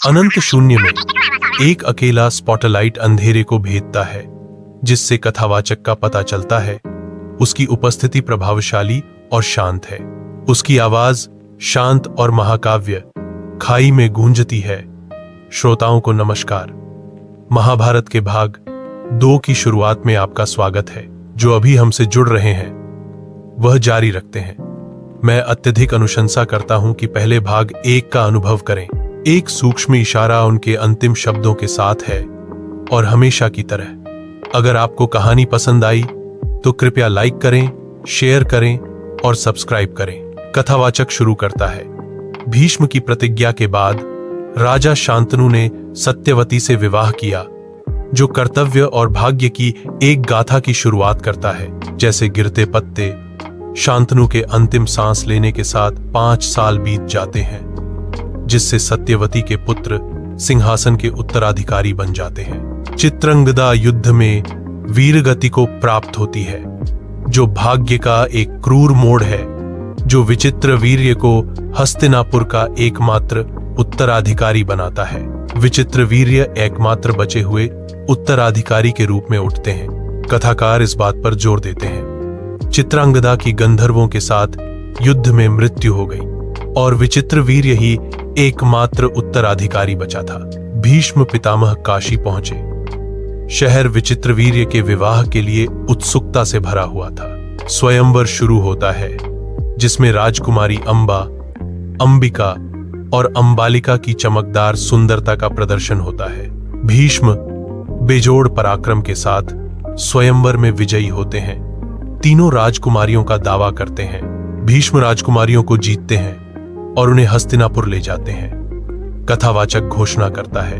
अनंत शून्य में एक अकेला स्पॉटलाइट अंधेरे को भेदता है, जिससे कथावाचक का पता चलता है उसकी उपस्थिति प्रभावशाली और शांत है। उसकी आवाज शांत और महाकाव्य खाई में गूंजती है। श्रोताओं को नमस्कार। महाभारत के भाग 2 की शुरुआत में आपका स्वागत है। जो अभी हमसे जुड़ रहे हैं वह जारी रखते हैं। मैं अत्यधिक अनुशंसा करता हूं कि पहले भाग 1 का अनुभव करें। एक सूक्ष्म इशारा उनके अंतिम शब्दों के साथ है और हमेशा की तरह अगर आपको कहानी पसंद आई तो कृपया लाइक करें, शेयर करें और सब्सक्राइब करें। कथावाचक शुरू करता है। भीष्म की प्रतिज्ञा के बाद राजा शांतनु ने सत्यवती से विवाह किया, जो कर्तव्य और भाग्य की एक गाथा की शुरुआत करता है। जैसे गिरते पत्ते, शांतनु के अंतिम सांस लेने के साथ 5 साल बीत जाते हैं, जिससे सत्यवती के पुत्र सिंहासन के उत्तराधिकारी बन जाते हैं। चित्रंगदा युद्ध में वीरगति को प्राप्त होती है, जो भाग्य का एक क्रूर मोड़ है, जो विचित्र वीर्य को हस्तिनापुर का एकमात्र उत्तराधिकारी बनाता है। विचित्र वीर्य एकमात्र बचे हुए उत्तराधिकारी के रूप में उठते हैं। कथाकार इस बात पर जोर देते हैं चित्रांगदा की गंधर्वों के साथ युद्ध में मृत्यु हो गई और विचित्र वीर्य ही एकमात्र उत्तराधिकारी बचा था। भीष्म पितामह काशी पहुंचे। शहर विचित्र वीर्य के विवाह के लिए उत्सुकता से भरा हुआ था। स्वयंवर शुरू होता है, जिसमें राजकुमारी अंबा, अंबिका और अंबालिका की चमकदार सुंदरता का प्रदर्शन होता है। भीष्म बेजोड़ पराक्रम के साथ स्वयंवर में विजयी होते हैं। तीनों राजकुमारियों का दावा करते हैं। भीष्म राजकुमारियों को जीतते हैं और उन्हें हस्तिनापुर ले जाते हैं। कथावाचक घोषणा करता है,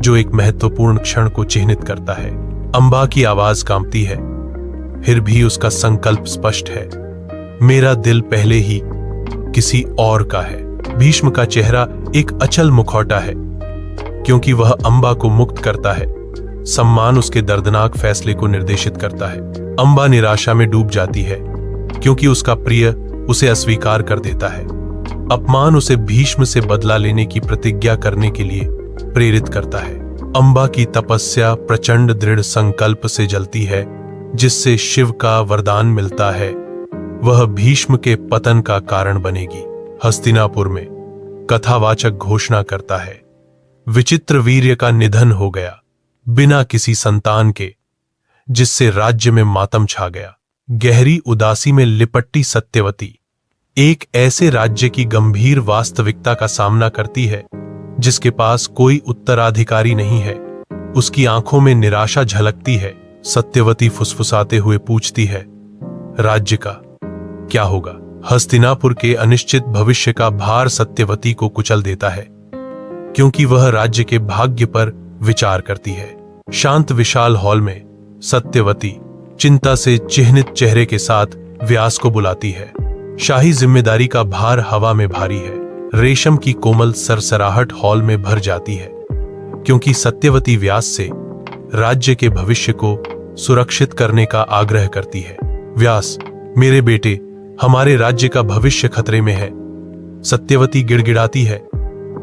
जो एक महत्वपूर्ण क्षण को चिह्नित करता है। अंबा की आवाज कांपती है, फिर भी उसका संकल्प स्पष्ट है। मेरा दिल पहले ही किसी और का है। भीष्म का चेहरा एक अचल मुखौटा है, क्योंकि वह अंबा को मुक्त करता है। सम्मान उसके दर्दनाक फैसले को निर्देशित करता है। अंबा निराशा में डूब जाती है, क्योंकि उसका प्रिय उसे अस्वीकार कर देता है। अपमान उसे भीष्म से बदला लेने की प्रतिज्ञा करने के लिए प्रेरित करता है। अंबा की तपस्या प्रचंड दृढ़ संकल्प से जलती है, जिससे शिव का वरदान मिलता है वह भीष्म के पतन का कारण बनेगी। हस्तिनापुर में कथावाचक घोषणा करता है, विचित्र वीर्य का निधन हो गया, बिना किसी संतान के, जिससे राज्य में मातम छा गया। गहरी उदासी में लिपटी सत्यवती एक ऐसे राज्य की गंभीर वास्तविकता का सामना करती है जिसके पास कोई उत्तराधिकारी नहीं है। उसकी आंखों में निराशा झलकती है। सत्यवती फुसफुसाते हुए पूछती है, राज्य का क्या होगा? हस्तिनापुर के अनिश्चित भविष्य का भार सत्यवती को कुचल देता है, क्योंकि वह राज्य के भाग्य पर विचार करती है। शांत विशाल हॉल में सत्यवती चिंता से चिह्नित चेहरे के साथ व्यास को बुलाती है। शाही जिम्मेदारी का भार हवा में भारी है। रेशम की कोमल सरसराहट हॉल में भर जाती है, क्योंकि सत्यवती व्यास से राज्य के भविष्य को सुरक्षित करने का आग्रह करती है। व्यास, मेरे बेटे, हमारे राज्य का भविष्य खतरे में है। सत्यवती गिड़गिड़ाती है।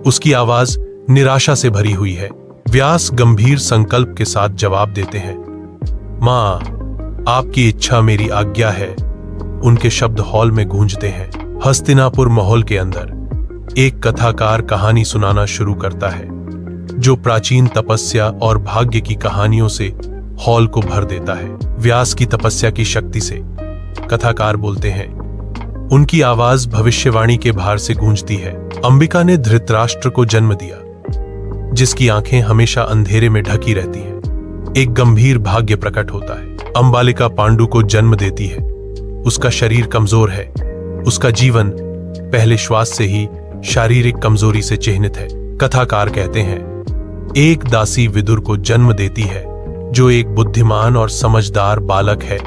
उसकी आवाज निराशा से भरी हुई है। व्यास गंभीर संकल्प के साथ जवाब देते हैं, मां, आपकी इच्छा मेरी आज्ञा है। उनके शब्द हॉल में गूंजते हैं। हस्तिनापुर महल के अंदर एक कथाकार कहानी सुनाना शुरू करता है, जो प्राचीन तपस्या और भाग्य की कहानियों से हॉल को भर देता है। व्यास की तपस्या की शक्ति से कथाकार बोलते हैं। उनकी आवाज भविष्यवाणी के भार से गूंजती है। अंबिका ने धृतराष्ट्र को जन्म दिया, जिसकी आंखें हमेशा अंधेरे में ढकी रहती हैं। एक गंभीर भाग्य प्रकट होता है। अंबालिका पांडु को जन्म देती है। उसका शरीर कमजोर है। उसका जीवन पहले श्वास से ही शारीरिक कमजोरी से चिह्नित है। कथाकार कहते हैं, एक दासी विदुर को जन्म देती है, जो एक बुद्धिमान और समझदार बालक है,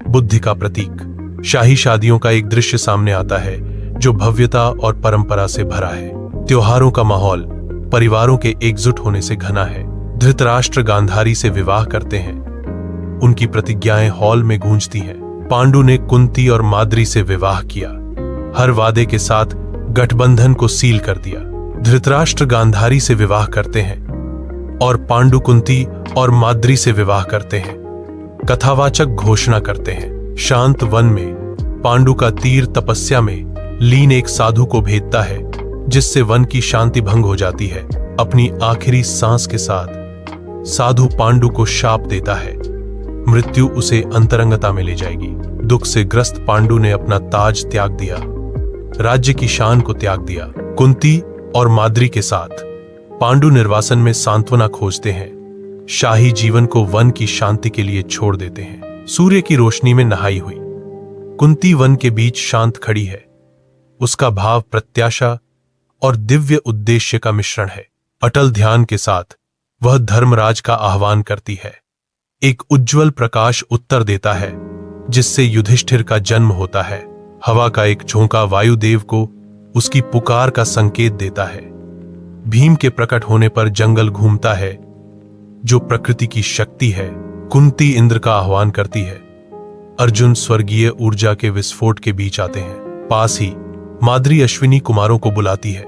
बुद्धि का प्रतीक। शाही शादियों का एक दृश्य सामने आता है, जो भव्यता और परंपरा से भरा है। त्योहारों का माहौल परिवारों के एकजुट होने से घना है। धृतराष्ट्र गांधारी से विवाह करते हैं। उनकी प्रतिज्ञाएं हॉल में गूंजती हैं। पांडु ने कुंती और माद्री से विवाह किया, हर वादे के साथ गठबंधन को सील कर दिया। धृतराष्ट्र गांधारी से विवाह करते हैं और पांडु कुंती और माद्री से विवाह करते हैं। कथावाचक घोषणा करते हैं। शांत वन में पांडु का तीर तपस्या में लीन एक साधु को भेदता है, जिससे वन की शांति भंग हो जाती है। अपनी आखिरी सांस के साथ साधु पांडु को शाप देता है, मृत्यु उसे अंतरंगता में ले जाएगी। दुख से ग्रस्त पांडु ने अपना ताज त्याग दिया, राज्य की शान को त्याग दिया। कुंती और माद्री के साथ पांडु निर्वासन में सांत्वना खोजते हैं, शाही जीवन को वन की शांति के लिए छोड़ देते हैं। सूर्य की रोशनी में नहाई हुई कुंती वन के बीच शांत खड़ी है। उसका भाव प्रत्याशा और दिव्य उद्देश्य का मिश्रण है। अटल ध्यान के साथ वह धर्मराज का आह्वान करती है। एक उज्जवल प्रकाश उत्तर देता है, जिससे युधिष्ठिर का जन्म होता है। हवा का एक झोंका वायुदेव को उसकी पुकार का संकेत देता है। भीम के प्रकट होने पर जंगल घूमता है, जो प्रकृति की शक्ति है। कुंती इंद्र का आह्वान करती है। अर्जुन स्वर्गीय ऊर्जा के विस्फोट के बीच आते हैं। पास ही माद्री अश्विनी कुमारों को बुलाती है।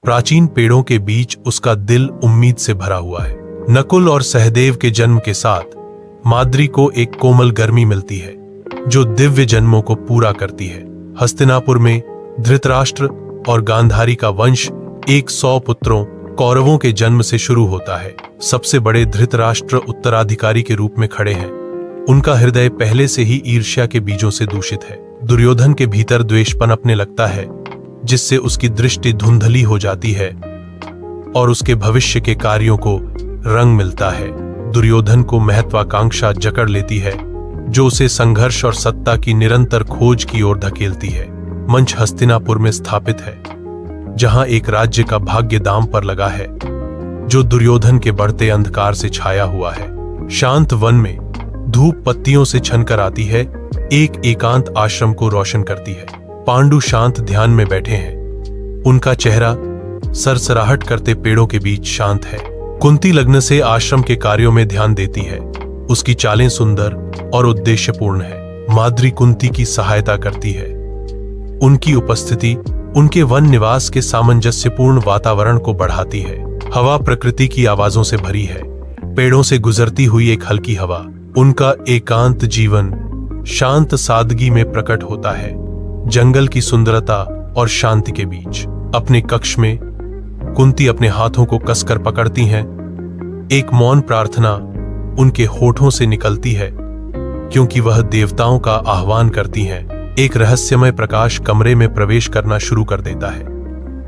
प्राचीन पेड़ों के बीच उसका दिल उम्मीद से भरा हुआ है। नकुल और सहदेव के जन्म के साथ माद्री को एक कोमल गर्मी मिलती है, जो दिव्य जन्मों को पूरा करती है। हस्तिनापुर में धृतराष्ट्र और गांधारी का वंश 100 पुत्रों कौरवों के जन्म से शुरू होता है। सबसे बड़े धृतराष्ट्र उत्तराधिकारी के रूप में खड़े हैं। उनका हृदय पहले से ही ईर्ष्या के बीजों से दूषित है। दुर्योधन के भीतर द्वेष पनपने लगता है, जिससे उसकी दृष्टि धुंधली हो जाती है और उसके भविष्य के कार्यों को रंग मिलता है। दुर्योधन को महत्वाकांक्षा जकड़ लेती है, जो उसे संघर्ष और सत्ता की निरंतर खोज की ओर धकेलती है। मंच हस्तिनापुर में स्थापित है, जहां एक राज्य का भाग्य दांव पर लगा है, जो दुर्योधन के बढ़ते अंधकार से छाया हुआ है। शांत वन में धूप पत्तियों से छनकर आती है, एक एकांत आश्रम को रोशन करती है। पांडु शांत ध्यान में बैठे हैं। उनका चेहरा सरसराहट करते पेड़ों के बीच शांत है। कुंती लग्न से आश्रम के कार्यों में ध्यान देती है। उसकी चालें सुंदर और उद्देश्यपूर्ण है। माद्री कुंती की सहायता करती है। उनकी उपस्थिति उनके वन निवास के सामंजस्यपूर्ण वातावरण को बढ़ाती है। हवा प्रकृति की आवाजों से भरी है। पेड़ों से गुजरती हुई एक हल्की हवा। उनका एकांत जीवन शांत सादगी में प्रकट होता है, जंगल की सुंदरता और शांति के बीच। अपने कक्ष में कुंती अपने हाथों को कसकर पकड़ती हैं। एक मौन प्रार्थना उनके होठों से निकलती है, क्योंकि वह देवताओं का आह्वान करती हैं। एक रहस्यमय प्रकाश कमरे में प्रवेश करना शुरू कर देता है।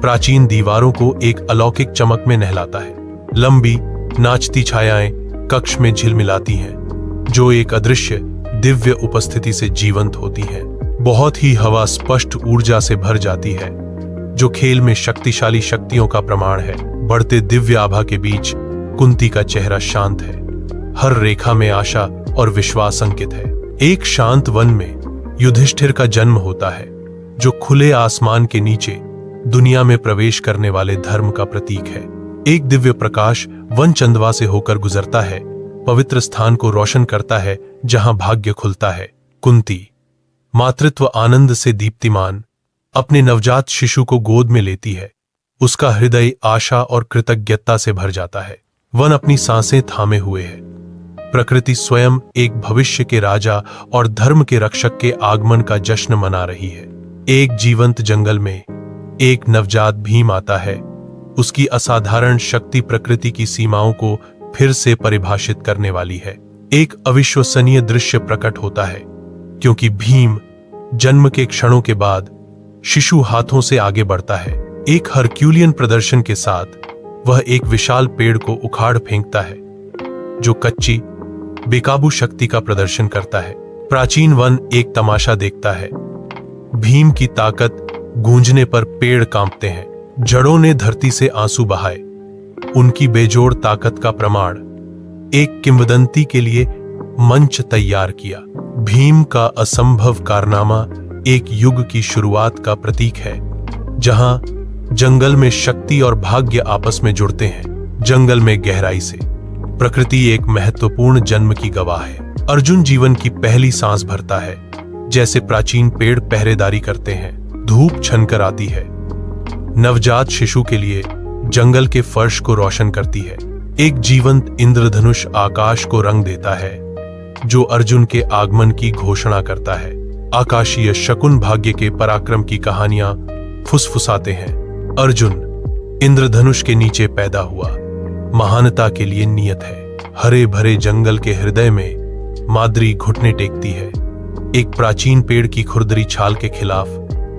प्राचीन दीवारों को एक अलौकिक चमक में नहलाता है। लंबी नाचती छायाएं कक्ष में झिलमिलाती हैं, जो एक अदृश्य दिव्य उपस्थिति से जीवंत होती हैं। बहुत ही हवा स्पष्ट ऊर्जा से भर जाती है, जो खेल में शक्तिशाली शक्तियों का प्रमाण है। बढ़ते दिव्य आभा के बीच कुंती का चेहरा शांत है। हर रेखा में आशा और विश्वास अंकित है। एक शांत वन में युधिष्ठिर का जन्म होता है, जो खुले आसमान के नीचे दुनिया में प्रवेश करने वाले धर्म का प्रतीक है। एक दिव्य प्रकाश वन चंदवा से होकर गुजरता है, पवित्र स्थान को रोशन करता है, जहां भाग्य खुलता है। कुंती मातृत्व आनंद से दीप्तिमान अपने नवजात शिशु को गोद में लेती है। उसका हृदय आशा और कृतज्ञता से भर जाता है। वन अपनी सांसें थामे हुए है। प्रकृति स्वयं एक भविष्य के राजा और धर्म के रक्षक के आगमन का जश्न मना रही है। एक जीवंत जंगल में एक नवजात भीम आता है। उसकी असाधारण शक्ति प्रकृति की सीमाओं को फिर से परिभाषित करने वाली है। एक अविश्वसनीय दृश्य प्रकट होता है, क्योंकि भीम जन्म के क्षणों के बाद शिशु हाथों से आगे बढ़ता है। एक हरक्यूलियन प्रदर्शन के साथ वह एक विशाल पेड़ को उखाड़ फेंकता है, जो कच्ची बेकाबू शक्ति का प्रदर्शन करता है। प्राचीन वन एक तमाशा देखता है। भीम की ताकत गूंजने पर पेड़ कांपते हैं। जड़ों ने धरती से आंसू बहाए। उनकी बेजोड़ ताकत का प्रमाण एक किंवदंती के लिए मंच तैयार किया। भीम का असंभव कारनामा एक युग की शुरुआत का प्रतीक है, जहां जंगल में शक्ति और भाग्य आपस में जुड़ते हैं। जंगल में गहराई से प्रकृति एक महत्वपूर्ण जन्म की गवाह है। अर्जुन जीवन की पहली सांस भरता है, जैसे प्राचीन पेड़ पहरेदारी करते हैं। धूप छनकर आती है। नवजात शिशु के लिए जंगल के फर्श को रोशन करती है। एक जीवंत इंद्रधनुष आकाश को रंग देता है, जो अर्जुन के आगमन की घोषणा करता है। आकाशीय शकुन भाग्य के पराक्रम की कहानियां फुसफुसाते हैं। अर्जुन इंद्रधनुष के नीचे पैदा हुआ, महानता के लिए नियत है। हरे भरे जंगल के हृदय में माद्री घुटने टेकती है, एक प्राचीन पेड़ की खुरदरी छाल के खिलाफ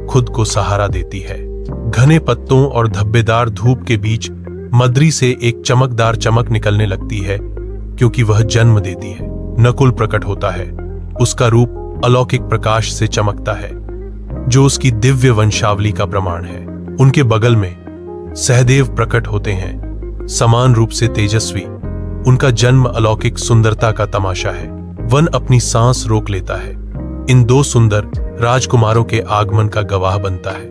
खुद को सहारा देती है। घने पत्तों और धब्बेदार धूप के बीच मद्री से एक चमकदार चमक निकलने लगती है, क्योंकि वह जन्म देती है। नकुल प्रकट होता है, उसका रूप अलौकिक प्रकाश से चमकता है, जो उसकी दिव्य वंशावली का प्रमाण है। उनके बगल में सहदेव प्रकट होते हैं, समान रूप से तेजस्वी। उनका जन्म अलौकिक सुंदरता का तमाशा है। वन अपनी सांस रोक लेता है, इन दो सुंदर राजकुमारों के आगमन का गवाह बनता है,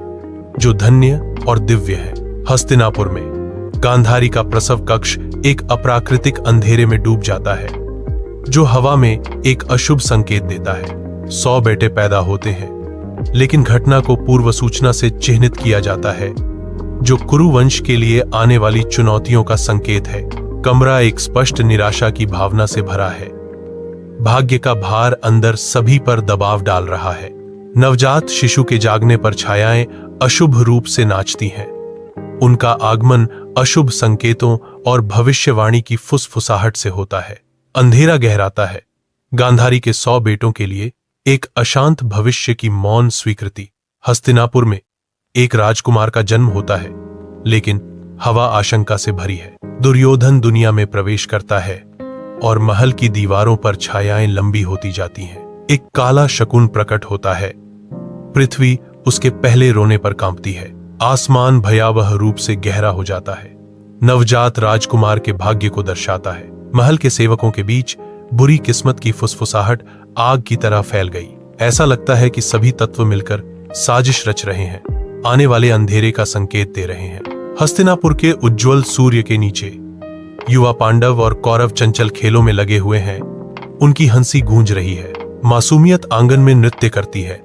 जो धन्य और दिव्य है। हस्तिनापुर में गांधारी का प्रसव कक्ष एक अप्राकृतिक अंधेरे में डूब जाता है, जो हवा में एक अशुभ संकेत देता है। 100 बेटे पैदा होते हैं, लेकिन घटना को पूर्व सूचना से चिह्नित किया जाता है, जो कुरु वंश के लिए आने वाली चुनौतियों का संकेत है। कमरा एक स्पष्ट निराशा की भावना से भरा है। भाग्य का भार अंदर सभी पर दबाव डाल रहा है। नवजात शिशु के जागने पर छायाएं अशुभ रूप से नाचती हैं। उनका आगमन अशुभ संकेतों और भविष्यवाणी की फुसफुसाहट से होता है। अंधेरा गहराता है। गांधारी के 100 बेटों के लिए एक अशांत भविष्य की मौन स्वीकृति। हस्तिनापुर में एक राजकुमार का जन्म होता है, लेकिन हवा आशंका से भरी है। दुर्योधन दुनिया में प्रवेश करता है और महल की दीवारों पर छायाएं लंबी होती जाती हैं। एक काला शकुन प्रकट होता है। पृथ्वी उसके पहले रोने पर कांपती है। आसमान भयावह रूप से गहरा हो जाता है। नवजात राजकुमार के भाग्य को दर्शाता है। महल के सेवकों के बीच बुरी किस्मत की फुसफुसाहट आग की तरह फैल गई। ऐसा लगता है कि सभी तत्व मिलकर साजिश रच रहे हैं, आने वाले अंधेरे का संकेत दे रहे हैं। हस्तिनापुर के उज्जवल सूर्य के नीचे युवा पांडव और कौरव चंचल खेलों में लगे हुए हैं। उनकी हंसी गूंज रही है। मासूमियत आंगन में नृत्य करती है।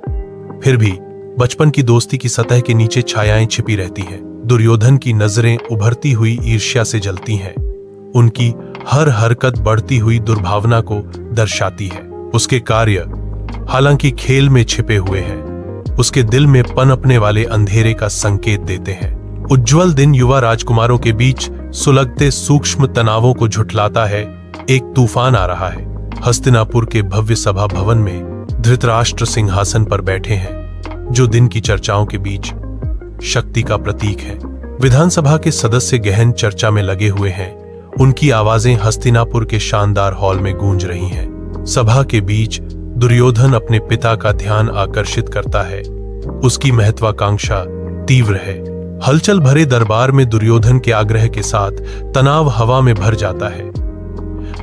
फिर भी बचपन की दोस्ती की सतह के नीचे छायाएं छिपी रहती हैं। दुर्योधन की नजरें उभरती हुई ईर्ष्या से जलती हैं। उनकी हर हरकत बढ़ती हुई दुर्भावना को दर्शाती है। उसके कार्य हालांकि खेल में छिपे हुए हैं, उसके दिल में पनपने वाले अंधेरे का संकेत देते हैं। उज्जवल दिन युवा राजकुमारों के बीच सुलगते सूक्ष्म तनावों को झुठलाता है। एक तूफान आ रहा है। हस्तिनापुर के भव्य सभा भवन में धृतराष्ट्र सिंहासन पर बैठे हैं, जो दिन की चर्चाओं के बीच शक्ति का प्रतीक है। विधानसभा के सदस्य गहन चर्चा में लगे हुए हैं। उनकी आवाजें हस्तिनापुर के शानदार हॉल में गूंज रही हैं। सभा के बीच दुर्योधन अपने पिता का ध्यान आकर्षित करता है। उसकी महत्वाकांक्षा तीव्र है। हलचल भरे दरबार में दुर्योधन के आग्रह के साथ तनाव हवा में भर जाता है,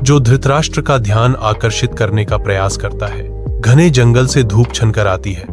जो धृतराष्ट्र का ध्यान आकर्षित करने का प्रयास करता है। घने जंगल से धूप छनकर आती है।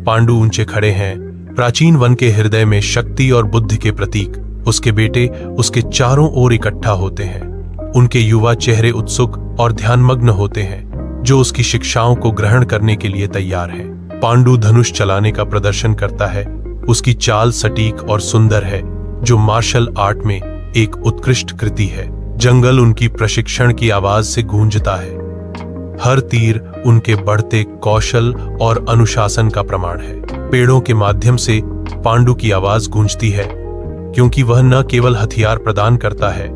पांडु ऊंचे खड़े हैं, प्राचीन वन के हृदय में शक्ति और बुद्धि के प्रतीक। उसके बेटे उसके चारों ओर इकट्ठा होते हैं। उनके युवा चेहरे उत्सुक और ध्यानमग्न होते हैं, जो उसकी शिक्षाओं को ग्रहण करने के लिए तैयार हैं। पांडु धनुष चलाने का प्रदर्शन करता है। उसकी चाल सटीक और सुंदर है, जो मार्शल आर्ट में एक उत्कृष्ट कृति है। जंगल उनकी प्रशिक्षण की आवाज से गूंजता है। हर तीर उनके बढ़ते कौशल और अनुशासन का प्रमाण है। पेड़ों के माध्यम से पांडु की आवाज गूंजती है, क्योंकि वह न केवल हथियार प्रदान करता है,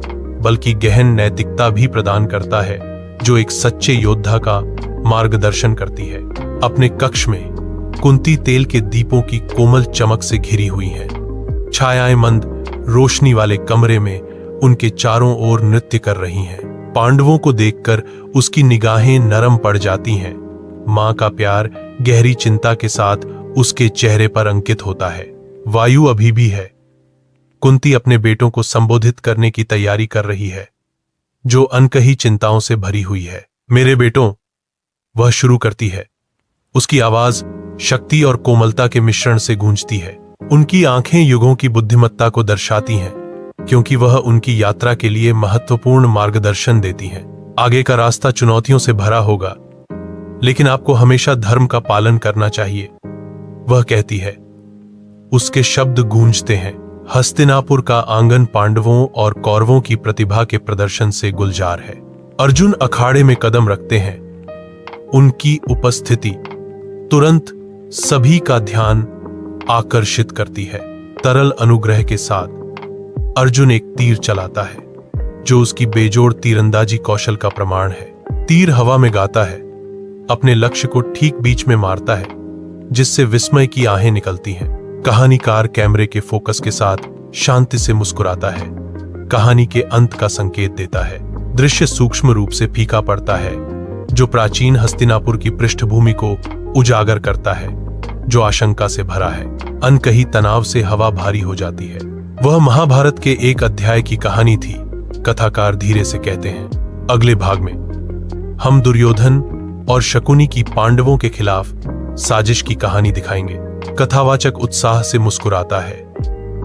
बल्कि गहन नैतिकता भी प्रदान करता है, जो एक सच्चे योद्धा का मार्गदर्शन करती है। अपने कक्ष में कुंती तेल के दीपों की कोमल चमक से घिरी हुई हैं। छायाएं मंद रोशनी वाले कमरे में उनके चारों ओर नृत्य कर रही हैं। पांडवों को देखकर उसकी निगाहें नरम पड़ जाती हैं। मां का प्यार गहरी चिंता के साथ उसके चेहरे पर अंकित होता है। वायु अभी भी है। कुंती अपने बेटों को संबोधित करने की तैयारी कर रही है, जो अनकही चिंताओं से भरी हुई है। मेरे बेटों, वह शुरू करती है। उसकी आवाज शक्ति और कोमलता के मिश्रण से गूंजती है। उनकी आंखें युगों की बुद्धिमत्ता को दर्शाती हैं, क्योंकि वह उनकी यात्रा के लिए महत्वपूर्ण मार्गदर्शन देती हैं। आगे का रास्ता चुनौतियों से भरा होगा, लेकिन आपको हमेशा धर्म का पालन करना चाहिए, वह कहती है। उसके शब्द गूंजते हैं। हस्तिनापुर का आंगन पांडवों और कौरवों की प्रतिभा के प्रदर्शन से गुलजार है। अर्जुन अखाड़े में कदम रखते हैं। उनकी उपस्थिति तुरंत सभी का ध्यान आकर्षित करती है। तरल अनुग्रह के साथ अर्जुन एक तीर चलाता है, जो उसकी बेजोड़ तीरंदाजी कौशल का प्रमाण है। तीर हवा में गाता है, अपने लक्ष्य को ठीक बीच में मारता है, जिससे विस्मय की आहें निकलती हैं। कहानीकार कैमरे के फोकस के साथ शांति से मुस्कुराता है, कहानी के अंत का संकेत देता है। दृश्य सूक्ष्म रूप से फीका पड़ता है, जो प्राचीन हस्तिनापुर की पृष्ठभूमि को उजागर करता है, जो आशंका से भरा है। अनकही तनाव से हवा भारी हो जाती है। वह महाभारत के एक अध्याय की कहानी थी, कथाकार धीरे से कहते हैं। अगले भाग में हम दुर्योधन और शकुनी की पांडवों के खिलाफ साजिश की कहानी दिखाएंगे। कथावाचक उत्साह से मुस्कुराता है।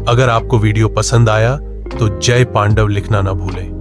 अगर आपको वीडियो पसंद आया तो जय पांडव लिखना न भूलें।